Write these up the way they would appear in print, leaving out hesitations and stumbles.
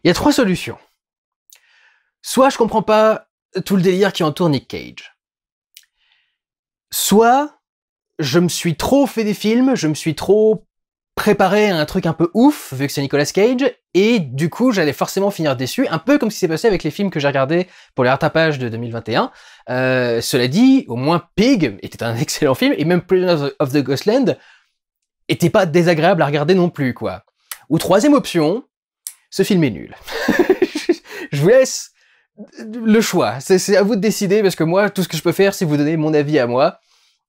Il y a trois solutions. Soit je comprends pas tout le délire qui entoure Nick Cage. Soit je me suis trop fait des films, je me suis trop préparé à un truc un peu ouf, vu que c'est Nicolas Cage, et du coup j'allais forcément finir déçu, un peu comme ce qui s'est passé avec les films que j'ai regardés pour les rattrapages de 2021. Cela dit, au moins Pig était un excellent film, et même Prisoners of the Ghostland était pas désagréable à regarder non plus, quoi. Ou troisième option, ce film est nul. Je vous laisse le choix, c'est à vous de décider, parce que moi, tout ce que je peux faire, c'est vous donner mon avis à moi.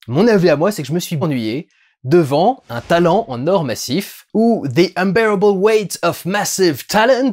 Mon avis à moi, c'est que je me suis ennuyé devant un talent en or massif, ou The Unbearable Weight of Massive Talent,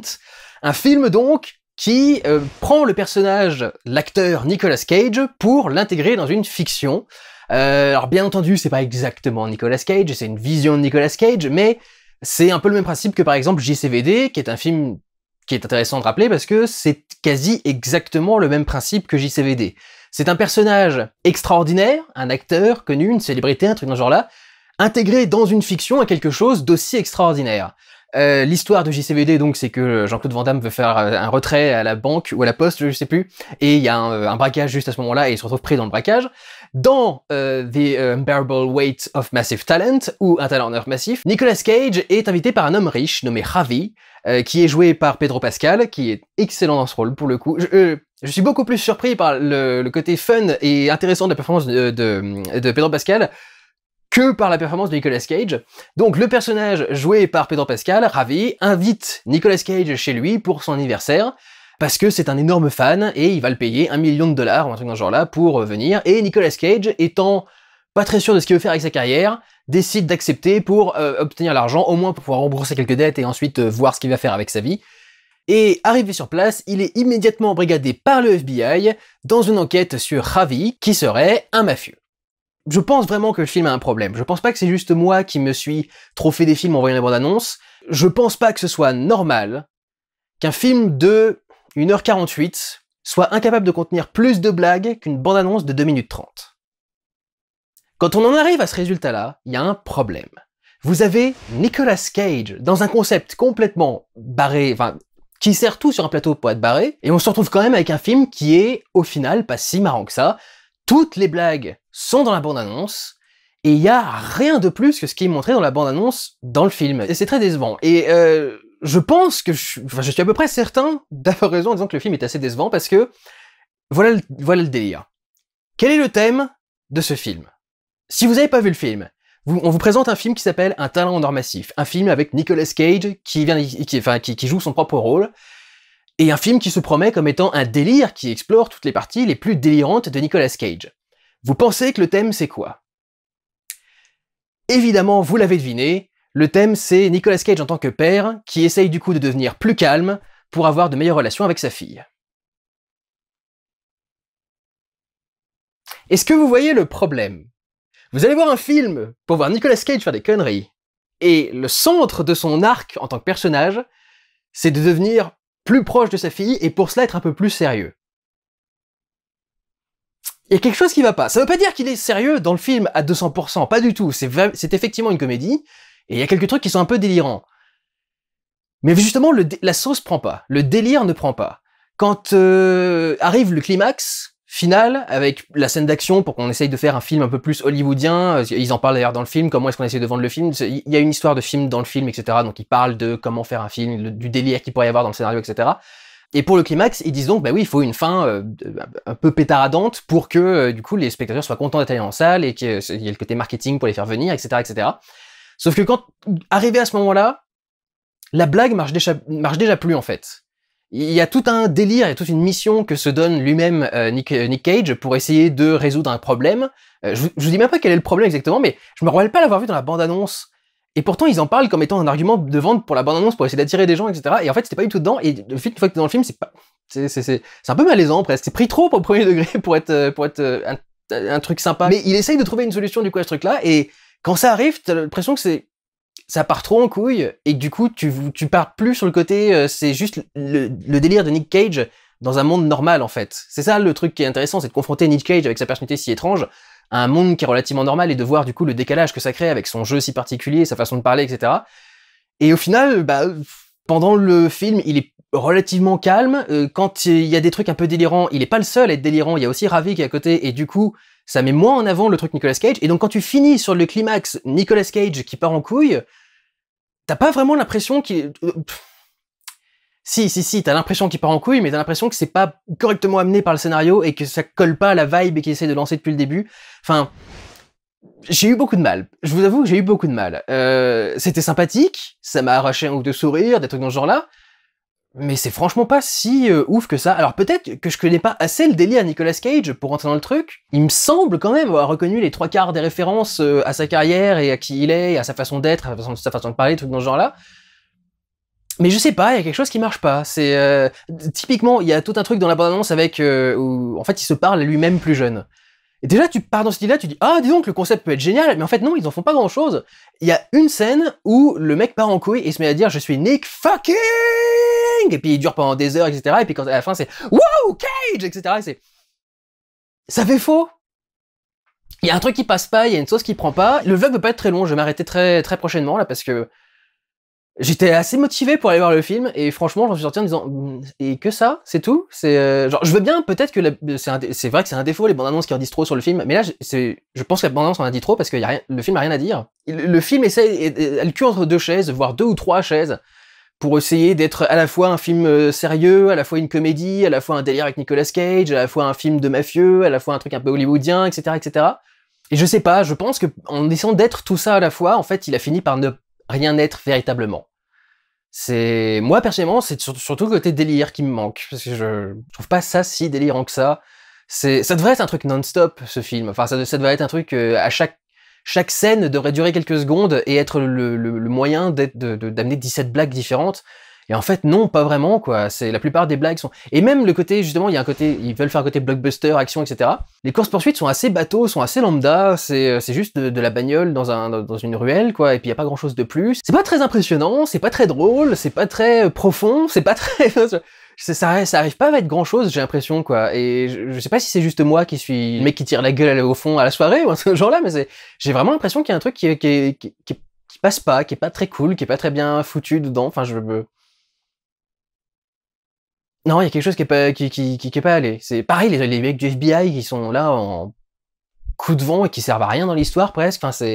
un film donc qui prend le personnage, l'acteur Nicolas Cage, pour l'intégrer dans une fiction. Alors bien entendu, c'est pas exactement Nicolas Cage, c'est une vision de Nicolas Cage, mais c'est un peu le même principe que par exemple JCVD, qui est un film qui est intéressant de rappeler parce que c'est quasi exactement le même principe que JCVD. C'est un personnage extraordinaire, un acteur connu, une célébrité, un truc dans ce genre-là, intégré dans une fiction à quelque chose d'aussi extraordinaire. L'histoire de JCVD, donc, c'est que Jean-Claude Van Damme veut faire un retrait à la banque ou à la poste, je sais plus, et il y a un braquage juste à ce moment-là, et il se retrouve pris dans le braquage. Dans The Unbearable Weight of Massive Talent, ou Un talent en or massif, Nicolas Cage est invité par un homme riche nommé Ravi, qui est joué par Pedro Pascal, qui est excellent dans ce rôle, pour le coup. Je suis beaucoup plus surpris par le côté fun et intéressant de la performance de Pedro Pascal que par la performance de Nicolas Cage. Donc le personnage joué par Pedro Pascal, Ravi, invite Nicolas Cage chez lui pour son anniversaire, parce que c'est un énorme fan, et il va le payer $1 million, ou un truc dans ce genre-là, pour venir, et Nicolas Cage, étant pas très sûr de ce qu'il veut faire avec sa carrière, décide d'accepter pour obtenir l'argent, au moins pour pouvoir rembourser quelques dettes, et ensuite voir ce qu'il va faire avec sa vie. Et arrivé sur place, il est immédiatement embrigadé par le FBI dans une enquête sur Ravi, qui serait un mafieux. Je pense vraiment que le film a un problème. Je pense pas que c'est juste moi qui me suis trop fait des films en voyant les bandes annonces. Je pense pas que ce soit normal qu'un film de 1h48 soit incapable de contenir plus de blagues qu'une bande annonce de 2 minutes 30. Quand on en arrive à ce résultat-là, il y a un problème. Vous avez Nicolas Cage dans un concept complètement barré, enfin, qui sert tout sur un plateau pour être barré, et on se retrouve quand même avec un film qui est, au final, pas si marrant que ça. Toutes les blagues sont dans la bande-annonce, et il y a rien de plus que ce qui est montré dans la bande-annonce dans le film. Et c'est très décevant. Et je pense que je suis à peu près certain d'avoir raison en disant que le film est assez décevant, parce que voilà le délire. Quel est le thème de ce film? Si vous n'avez pas vu le film, on vous présente un film qui s'appelle Un talent en or massif, un film avec Nicolas Cage qui joue son propre rôle, et un film qui se promet comme étant un délire qui explore toutes les parties les plus délirantes de Nicolas Cage. Vous pensez que le thème c'est quoi? Évidemment, vous l'avez deviné, le thème c'est Nicolas Cage en tant que père qui essaye du coup de devenir plus calme pour avoir de meilleures relations avec sa fille. Est-ce que vous voyez le problème? Vous allez voir un film pour voir Nicolas Cage faire des conneries, et le centre de son arc en tant que personnage, c'est de devenir plus proche de sa fille, et pour cela être un peu plus sérieux. Il y a quelque chose qui va pas. Ça veut pas dire qu'il est sérieux dans le film à 200%, pas du tout. C'est effectivement une comédie, et il y a quelques trucs qui sont un peu délirants. Mais justement, la sauce prend pas. Le délire ne prend pas. Quand arrive le climax final, avec la scène d'action pour qu'on essaye de faire un film un peu plus hollywoodien, ils en parlent d'ailleurs dans le film, comment est-ce qu'on essaie de vendre le film, il y a une histoire de film dans le film, etc. Donc ils parlent de comment faire un film, du délire qu'il pourrait y avoir dans le scénario, etc. Et pour le climax, ils disent donc, bah oui, il faut une fin un peu pétaradante pour que, du coup, les spectateurs soient contents d'être allés en salle et qu'il y ait le côté marketing pour les faire venir, etc., etc. Sauf que quand, arrivé à ce moment-là, la blague marche déjà plus, en fait. Il y a tout un délire, il y a toute une mission que se donne lui-même Nick Cage pour essayer de résoudre un problème. Je vous dis même pas quel est le problème exactement, mais je me rappelle pas l'avoir vu dans la bande-annonce. Et pourtant, ils en parlent comme étant un argument de vente pour la bande-annonce, pour essayer d'attirer des gens, etc. Et en fait, c'était pas du tout dedans. Et une fois que t'es dans le film, c'est un peu malaisant, presque. C'est pris trop au premier degré pour être un truc sympa. Mais il essaye de trouver une solution, du coup, à ce truc-là. Et quand ça arrive, t'as l'impression que c'est ça part trop en couille, et que du coup, tu pars plus sur le côté, c'est juste le délire de Nick Cage dans un monde normal, en fait. C'est ça le truc qui est intéressant, c'est de confronter Nick Cage avec sa personnalité si étrange à un monde qui est relativement normal, et de voir du coup le décalage que ça crée avec son jeu si particulier, sa façon de parler, etc. Et au final, bah, pendant le film, il est relativement calme. Quand il y a des trucs un peu délirants, il est pas le seul à être délirant, il y a aussi Ravi qui est à côté, et du coup, ça met moins en avant le truc Nicolas Cage. Et donc quand tu finis sur le climax Nicolas Cage qui part en couille, t'as pas vraiment l'impression qu'il... Si, t'as l'impression qu'il part en couille, mais t'as l'impression que c'est pas correctement amené par le scénario et que ça colle pas à la vibe qu'il essaie de lancer depuis le début. Enfin, j'ai eu beaucoup de mal. Je vous avoue que j'ai eu beaucoup de mal. C'était sympathique, ça m'a arraché un ou deux sourires, des trucs dans ce genre-là, mais c'est franchement pas si ouf que ça. Alors peut-être que je connais pas assez le délire Nicolas Cage pour rentrer dans le truc. Il me semble quand même avoir reconnu les 3/4 des références à sa carrière et à qui il est, et à sa façon d'être, à sa façon de parler, tout dans ce genre-là. Mais je sais pas, il y a quelque chose qui marche pas. C'est typiquement, il y a tout un truc dans la bande-annonce avec où en fait il se parle lui-même plus jeune. Et déjà tu pars dans ce style-là, tu dis ah dis donc le concept peut être génial, mais en fait non, ils en font pas grand-chose. Il y a une scène où le mec part en couille et se met à dire je suis Nick fucking, et puis il dure pendant des heures, etc. Et puis quand à la fin c'est wow Cage, etc. Et ça fait faux. Il y a un truc qui passe pas, il y a une sauce qui prend pas. Le vlog veut pas être très long, je vais m'arrêter très très prochainement là parce que j'étais assez motivé pour aller voir le film, et franchement, j'en suis sorti en disant et que ça, c'est tout. C'est genre, je veux bien peut-être que c'est vrai que c'est un défaut les bandes annonces qui en disent trop sur le film, mais là, je pense que la bande annonce en a dit trop parce que le film a rien à dire. Le film essaie, a le cul entre deux chaises, voire 2 ou 3 chaises, pour essayer d'être à la fois un film sérieux, à la fois une comédie, à la fois un délire avec Nicolas Cage, à la fois un film de mafieux, à la fois un truc un peu hollywoodien, etc., etc. Et je sais pas, je pense que en essayant d'être tout ça à la fois, en fait, il a fini par ne rien être véritablement. Moi personnellement, c'est surtout le côté délire qui me manque, parce que je trouve pas ça si délirant que ça. Ça devrait être un truc non-stop, ce film. Enfin, ça devrait être un truc à chaque scène devrait durer quelques secondes et être le moyen d'amener 17 blagues différentes. Et en fait, non, pas vraiment, quoi. La plupart des blagues sont... Et même le côté, justement, il y a un côté... Ils veulent faire un côté blockbuster, action, etc. Les courses-poursuites sont assez bateaux, sont assez lambda. C'est juste de la bagnole dans une ruelle, quoi. Et puis il y a pas grand-chose de plus. C'est pas très impressionnant, c'est pas très drôle, c'est pas très profond, c'est pas très... ça arrive pas à être grand-chose, j'ai l'impression, quoi. Et je sais pas si c'est juste moi qui suis le mec qui tire la gueule au fond à la soirée, ou ce genre-là, mais j'ai vraiment l'impression qu'il y a un truc qui passe pas, qui est pas très cool, qui est pas très bien foutu dedans. Enfin, non, il y a quelque chose qui est pas allé. C'est pareil, les mecs du FBI qui sont là en coup de vent et qui servent à rien dans l'histoire presque. Enfin,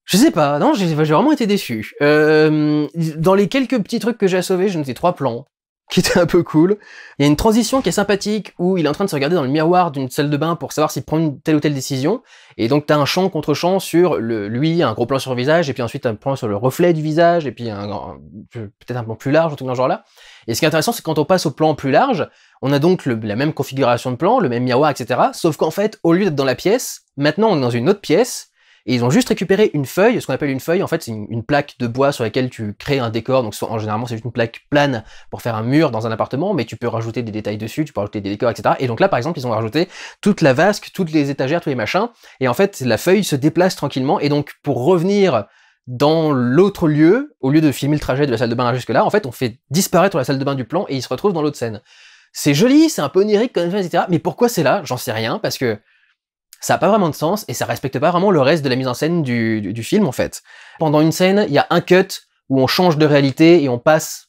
je sais pas. Non, j'ai vraiment été déçu. Dans les quelques petits trucs que j'ai à sauver, j'ai noté 3 plans qui étaient un peu cool. Il y a une transition qui est sympathique où il est en train de se regarder dans le miroir d'une salle de bain pour savoir s'il prend une telle ou telle décision. Et donc t'as un champ contre champ sur lui, un gros plan sur le visage, et puis ensuite un plan sur le reflet du visage, et puis peut-être un plan plus large, un truc dans ce genre-là. Et ce qui est intéressant, c'est que quand on passe au plan plus large, on a donc la même configuration de plan, le même miroir, etc. Sauf qu'en fait, au lieu d'être dans la pièce, maintenant on est dans une autre pièce, et ils ont juste récupéré une feuille. Ce qu'on appelle une feuille, en fait, c'est une plaque de bois sur laquelle tu crées un décor. Donc généralement, c'est juste une plaque plane pour faire un mur dans un appartement, mais tu peux rajouter des détails dessus, tu peux rajouter des décors, etc. Et donc là, par exemple, ils ont rajouté toute la vasque, toutes les étagères, tous les machins, et en fait, la feuille se déplace tranquillement, et donc pour revenir dans l'autre lieu, au lieu de filmer le trajet de la salle de bain jusque là, en fait, on fait disparaître la salle de bain du plan, et il se retrouve dans l'autre scène. C'est joli, c'est un peu onirique, comme ça, etc. Mais pourquoi c'est là? J'en sais rien, parce que ça a pas vraiment de sens, et ça respecte pas vraiment le reste de la mise en scène du film, en fait. Pendant une scène, il y a un cut où on change de réalité et on passe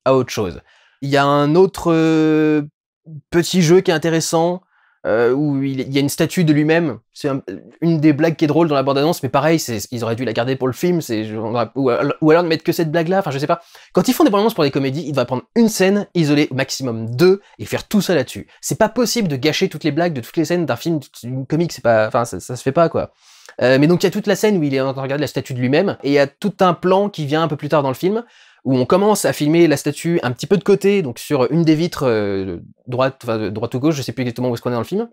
à autre chose. Il y a un autre petit jeu qui est intéressant, où il y a une statue de lui-même. C'est une des blagues qui est drôle dans la bande-annonce, mais pareil, ils auraient dû la garder pour le film, ou alors ne mettre que cette blague-là, enfin je sais pas. Quand ils font des bandes-annonces pour des comédies, ils devraient prendre une scène, isoler au maximum 2, et faire tout ça là-dessus. C'est pas possible de gâcher toutes les blagues de toutes les scènes d'un film, d'une comique, c'est pas, enfin ça se fait pas, quoi. Mais donc il y a toute la scène où il est en train de regarder la statue de lui-même, et il y a tout un plan qui vient un peu plus tard dans le film, où on commence à filmer la statue un petit peu de côté, donc sur une des vitres droite ou gauche, je sais plus exactement où est-ce qu'on est dans le film.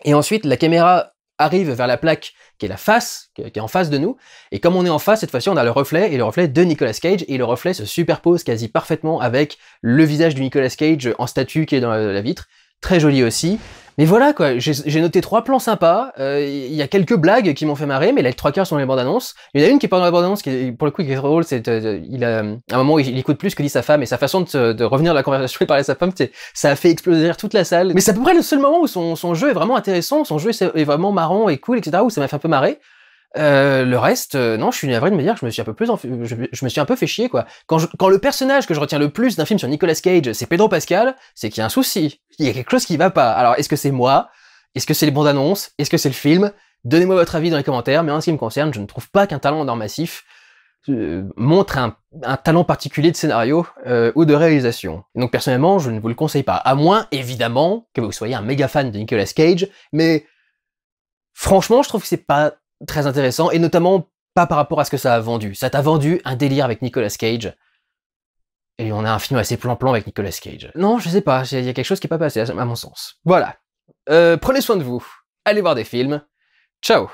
Et ensuite, la caméra arrive vers la plaque qui est la face, qui est en face de nous, et comme on est en face, cette fois-ci, on a le reflet, et le reflet de Nicolas Cage, et le reflet se superpose quasi parfaitement avec le visage du Nicolas Cage en statue qui est dans la vitre. très joli aussi. Mais voilà quoi, j'ai noté 3 plans sympas, il y a quelques blagues qui m'ont fait marrer, mais les 3 quarts sont les bandes annonces. Il y en a une qui est pas dans la bande annonce, qui pour le coup qui est très drôle, c'est à un moment où il écoute plus ce que dit sa femme, et sa façon de revenir de la conversation et parler à sa femme, ça a fait exploser toute la salle. Mais c'est à peu près le seul moment où son jeu est vraiment intéressant, son jeu est vraiment marrant et cool, etc., où ça m'a fait un peu marrer. Le reste, non, je suis navré de me dire que je me suis un peu fait chier, quoi. Quand le personnage que je retiens le plus d'un film sur Nicolas Cage, c'est Pedro Pascal, c'est qu'il y a un souci. Il y a quelque chose qui va pas. Alors, est-ce que c'est moi? Est-ce que c'est les bandes annonces? Est-ce que c'est le film? Donnez-moi votre avis dans les commentaires, mais en ce qui me concerne, je ne trouve pas qu'un talent en or massif montre un talent particulier de scénario ou de réalisation. Et donc personnellement, je ne vous le conseille pas. À moins, évidemment, que vous soyez un méga fan de Nicolas Cage, mais franchement, je trouve que c'est pas très intéressant, et notamment pas par rapport à ce que ça a vendu. Ça t'a vendu un délire avec Nicolas Cage, et on a un film assez plan-plan avec Nicolas Cage. Non, je sais pas, il y a quelque chose qui est pas passé, à mon sens. Voilà. Prenez soin de vous, allez voir des films, ciao.